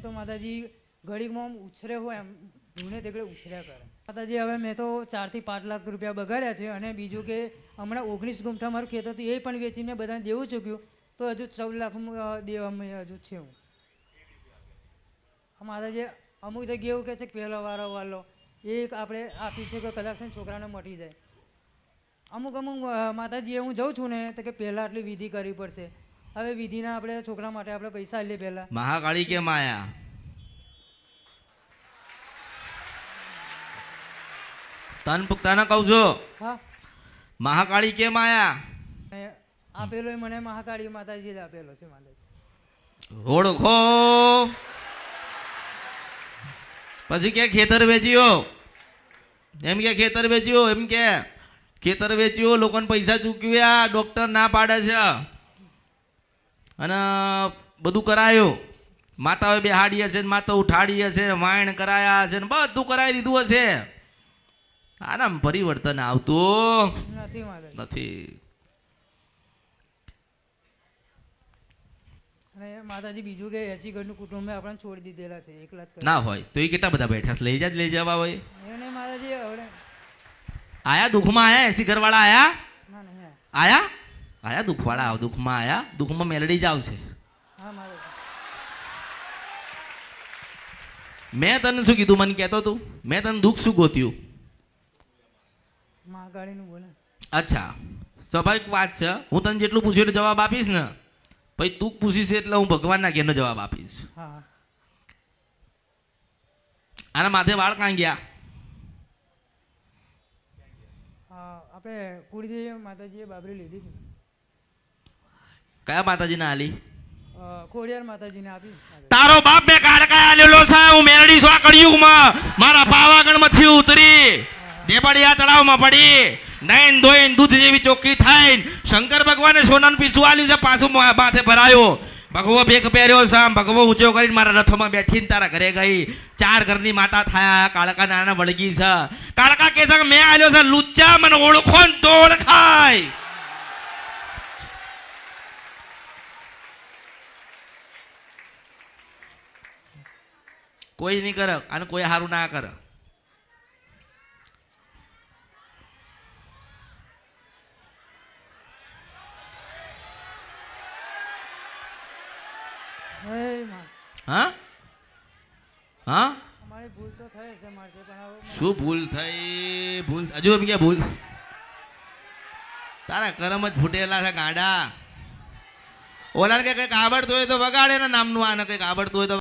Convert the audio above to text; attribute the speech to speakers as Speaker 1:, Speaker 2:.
Speaker 1: તો માતાજી ઘડીકમાં ઉછરે હોય એમ ધૂણે તેગડે ઉછર્યા કરે. માતાજી હવે મેં તો 4 થી 5 લાખ રૂપિયા બગાડ્યા છે. અને બીજું કે હમણાં 19 ગુંઠા મારું ખેતર હતું, એ પણ વેચીને બધાને દેવું ચૂક્યું, તો હજુ 14 લાખ દેવામાં હજુ છે. હું માતાજી અમુક જગ્યાએ એવું કહે છે કે પહેલો વારો વાલો એ આપણે આપી છે કે કદાચ છોકરાને મટી જાય. અમુક માતાજી હું જાઉં છું ને તો કે પહેલાં આટલી વિધિ કરવી પડશે. હવે વિધિના આપણે છોકરા માટે આપણે પૈસા લઈએ પહેલાં.
Speaker 2: મહાકાળી કે માયા? તન પુખ્તાને કહું છું.
Speaker 1: હા,
Speaker 2: મહાકાળી કે માયા?
Speaker 1: આપેલો એ મને મહાકાળી માતાજી જ આપેલો છે. માતાજી
Speaker 2: ઓળખો. પછી કે ખેતર વેચ્યો, એમ કે ખેતર વેચ્યો, એમ કે ખેતર વેચ્યું, લોકોને પૈસા ચૂકવ્યા, ડોક્ટર ના પાડે છે અને બધું કરાયું. માતાઓ બેહાડી હશે, માતા ઉઠાડી હશે, વાયણ કરાયા હશે, બધું કરાવી દીધું હશે. આરામ પરિવર્તન આવતું નથી.
Speaker 1: અને માતાજી બીજું કે 80 ઘરનું કુટુંબ આપણને છોડી દીધેલા છે, એકલા જ
Speaker 2: ના હોય તો એ કેટલા બધા બેઠા છે, લઈ જવા હોય.
Speaker 1: એને માતાજી હવે
Speaker 2: આયા દુઃખમાં આયા 80 ઘરવાળા આયા?
Speaker 1: ના નહીં
Speaker 2: આયા આયા દુઃખવાળા આવ દુઃખમાં આયા, દુઃખમાં મેલડી જ આવશે.
Speaker 1: હા માતાજી.
Speaker 2: મેં તને શું કીધું મને કહેતો તું? મેં તને દુઃખ શું ગોત્યું?
Speaker 1: મહાકાળીનું બોલે.
Speaker 2: અચ્છા, સ્વાભાવિક વાત છે. હું તને જેટલું પૂછ્યું એટલે જવાબ આપીશ ને, પછી તું પૂછીશ એટલે હું ભગવાનના ઘેરનો જવાબ આપીશ.
Speaker 1: હા.
Speaker 2: આના માથે વાળ કાં ગયા?
Speaker 1: આપણે કુળદેવી માતાજીએ બાબરી લીધી હતી.
Speaker 2: કયા માતાજીને આલી?
Speaker 1: ખોડિયાર માતાજીને આપી.
Speaker 2: તારો બાપ મેં કાળકા આલેલો છે. હું મેરડી સ્વા કળિયુગમાં મારા પાવાગઢમાંથી ઉતરી દેબડિયા તળાવમાં પડી નૈન ધોઈને દૂધ જેવી ચોખ્ખી થાય. શંકર ભગવાને સોનાનું પીછું આલ્યું છે, પાછું માથે ભરાયો. ભગવો ભેખ પહેર્યો છે, ભગવો ઊંચો કરીને મારા રથમાં બેઠીને તારા ઘરે ગઈ. 4 ઘરની માતા થયા. કાળકા નાના વળગી છે. કાળકા કે છે મેં આલ્યો છે લુચ્ચા, મને ઓળખો ને તો ઓળખાય. કોઈ નહીં કરે અને કોઈ સારું ના કરે. હા હા,
Speaker 1: અમારી ભૂલ તો થઈ છે મારથી, પણ
Speaker 2: શું ભૂલ થઈ? ભૂલ હજુ એમ કે ભૂલ તારા કરમ જ ફૂટેલા છે ગાંડા. ઓલાને કઈક આવડતું હોય તો વગાડે ને નામનું, આને કઈક આવડતું હોય તો